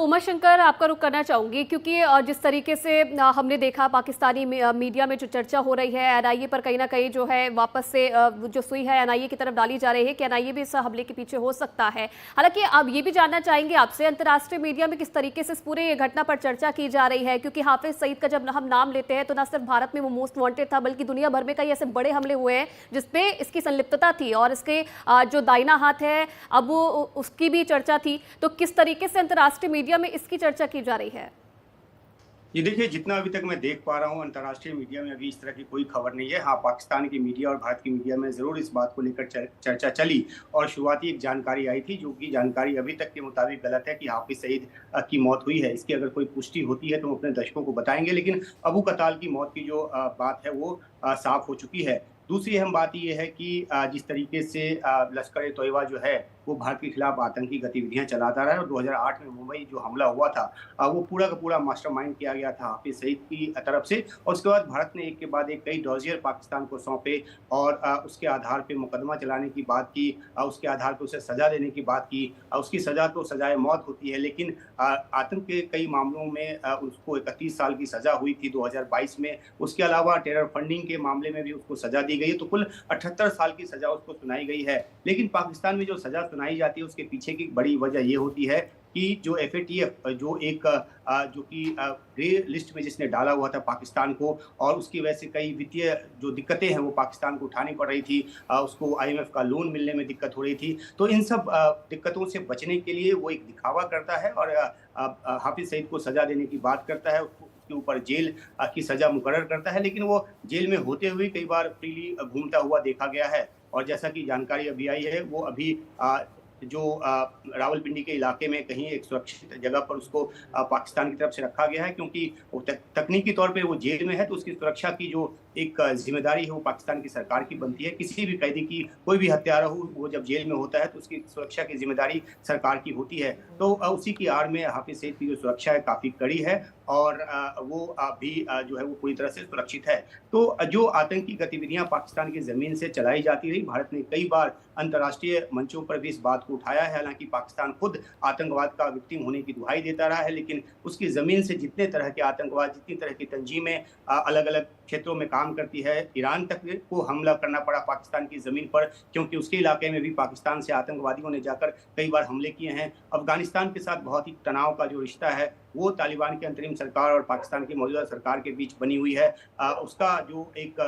उमाशंकर, आपका रुख करना चाहूंगी क्योंकि जिस तरीके से हमने देखा पाकिस्तानी मीडिया में जो चर्चा हो रही है एनआईए पर, कहीं ना कहीं जो है वापस से जो सुई है एनआईए की तरफ डाली जा रही है कि एनआईए भी इस हमले के पीछे हो सकता है। हालांकि अब ये भी जानना चाहेंगे आपसे, अंतर्राष्ट्रीय मीडिया में किस तरीके से इस पूरे घटना पर चर्चा की जा रही है, क्योंकि हाफिज सईद का जब हम नाम लेते हैं तो न सिर्फ भारत में वो मोस्ट वांटेड था बल्कि दुनिया भर में कई ऐसे बड़े हमले हुए हैं जिसपे इसकी संलिप्तता थी और इसके जो दाहिना हाथ है अब वो उसकी भी चर्चा थी। तो किस तरीके से अंतर्राष्ट्रीय मीडिया में इसकी चर्चा की जा रही है? ये देखिए, जितना अभी तक मैं देख पा रहा हूँ अंतर्राष्ट्रीय मीडिया में अभी इस तरह की कोई खबर नहीं है। हाँ, पाकिस्तान की मीडिया और भारत की मीडिया में ज़रूर इस बात को लेकर चर्चा चली और शुरुआती एक जानकारी आई थी, जो कि जानकारी अभी तक के मुताबिक गलत है कि हाफिज सईद की मौत हुई है। इसकी अगर कोई पुष्टि होती है तो हम अपने दर्शकों को बताएंगे, लेकिन अबू कताल की मौत की जो बात है वो साफ हो चुकी है। दूसरी अहम बात ये है कि जिस तरीके से लश्कर ए तोयबा जो है वो भारत के खिलाफ आतंकी गतिविधियां चलाता रहा है और 2008 में मुंबई जो हमला हुआ था वो पूरा का पूरा मास्टरमाइंड किया गया था हाफिज सईद की तरफ से। और उसके बाद भारत ने एक के बाद एक कई डॉजियर पाकिस्तान को सौंपे और उसके आधार पे मुकदमा चलाने की बात की, उसके आधार पर उसे सजा देने की बात की। उसकी सजा तो सजाए मौत होती है, लेकिन आतंक के कई मामलों में उसको 31 साल की सजा हुई थी 2022 में। उसके अलावा टेरर फंडिंग के मामले में भी उसको सजा दी गई, तो कुल 78 साल की सजा उसको सुनाई गई है। लेकिन पाकिस्तान में जो सजा सुनाई जाती है उसके पीछे की बड़ी वजह ये होती है कि जो एफएटीएफ जो एक जो कि ग्रे लिस्ट में जिसने डाला हुआ था पाकिस्तान को, और उसकी वजह से कई वित्तीय जो दिक्कतें हैं वो पाकिस्तान को उठानी पड़ रही थी। उसको आईएमएफ का लोन मिलने में दिक्कत हो रही थी। तो इन सब दिक्कतों से बचने के लिए वो एक दिखावा करता है और हाफिज सईद को सजा देने की बात करता है, उसके ऊपर जेल की सजा मुकर्रर करता है। लेकिन वो जेल में होते हुए कई बार फ्रीली घूमता हुआ देखा गया है। और जैसा कि जानकारी अभी आई है, वो अभी जो रावलपिंडी के इलाके में कहीं एक सुरक्षित जगह पर उसको पाकिस्तान की तरफ से रखा गया है, क्योंकि वो तकनीकी तौर पे वो जेल में है, तो उसकी सुरक्षा की जो एक जिम्मेदारी है वो पाकिस्तान की सरकार की बनती है। किसी भी कैदी की कोई भी हत्यारा हो, वो जब जेल में होता है तो उसकी सुरक्षा की जिम्मेदारी सरकार की होती है। तो उसी की आड़ में हाफिज सईद की जो सुरक्षा है काफ़ी कड़ी है और वो भी जो है वो पूरी तरह से सुरक्षित है। तो जो आतंकी गतिविधियां पाकिस्तान की ज़मीन से चलाई जाती रही, भारत ने कई बार अंतर्राष्ट्रीय मंचों पर भी इस बात को उठाया है। हालांकि पाकिस्तान खुद आतंकवाद का विक्टिम होने की दुहाई देता रहा है, लेकिन उसकी ज़मीन से जितने तरह के आतंकवाद, जितनी तरह की तंजीमें अलग अलग क्षेत्रों में काम करती है, ईरान तक को हमला करना पड़ा पाकिस्तान की ज़मीन पर, क्योंकि उसके इलाके में भी पाकिस्तान से आतंकवादियों ने जाकर कई बार हमले किए हैं। अफगानिस्तान के साथ बहुत ही तनाव का जो रिश्ता है वो तालिबान की अंतरिम सरकार और पाकिस्तान की मौजूदा सरकार के बीच बनी हुई है। उसका जो एक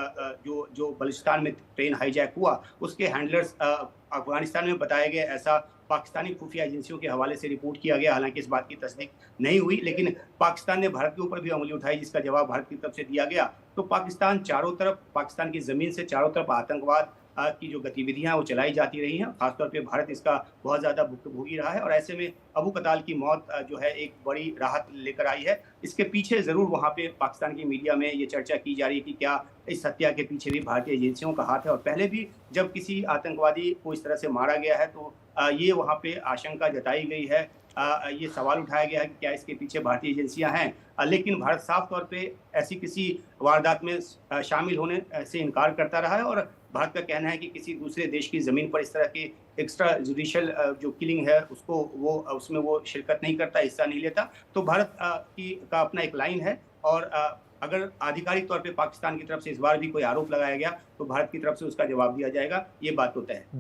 जो बलूचिस्तान में ट्रेन हाईजैक हुआ, उसके हैंडलर्स अफगानिस्तान में बताया गया, ऐसा पाकिस्तानी खुफिया एजेंसियों के हवाले से रिपोर्ट किया गया। हालांकि इस बात की तस्दीक नहीं हुई, लेकिन पाकिस्तान ने भारत के ऊपर भी उंगली उठाई, जिसका जवाब भारत की तरफ से दिया गया। तो पाकिस्तान की ज़मीन से चारों तरफ आतंकवाद की जो गतिविधियां वो चलाई जाती रही हैं। खासतौर पे भारत इसका बहुत ज़्यादा भुक्तभोगी रहा है और ऐसे में अबू कताल की मौत जो है एक बड़ी राहत लेकर आई है। इसके पीछे ज़रूर वहाँ पे पाकिस्तान की मीडिया में ये चर्चा की जा रही है कि क्या इस हत्या के पीछे भी भारतीय एजेंसियों का हाथ है। और पहले भी जब किसी आतंकवादी को इस तरह से मारा गया है तो ये वहाँ पे आशंका जताई गई है, ये सवाल उठाया गया है कि क्या इसके पीछे भारतीय एजेंसियां हैं। लेकिन भारत साफ तौर पे ऐसी किसी वारदात में शामिल होने से इनकार करता रहा है और भारत का कहना है कि किसी दूसरे देश की ज़मीन पर इस तरह की एक्स्ट्रा जुडिशियल जो किलिंग है उसको वो उसमें वो शिरकत नहीं करता, हिस्सा नहीं लेता। तो भारत का अपना एक लाइन है और अगर आधिकारिक तौर पे पाकिस्तान की तरफ से इस बार भी कोई आरोप लगाया गया तो भारत की तरफ से उसका जवाब दिया जाएगा, ये बात तो तय है।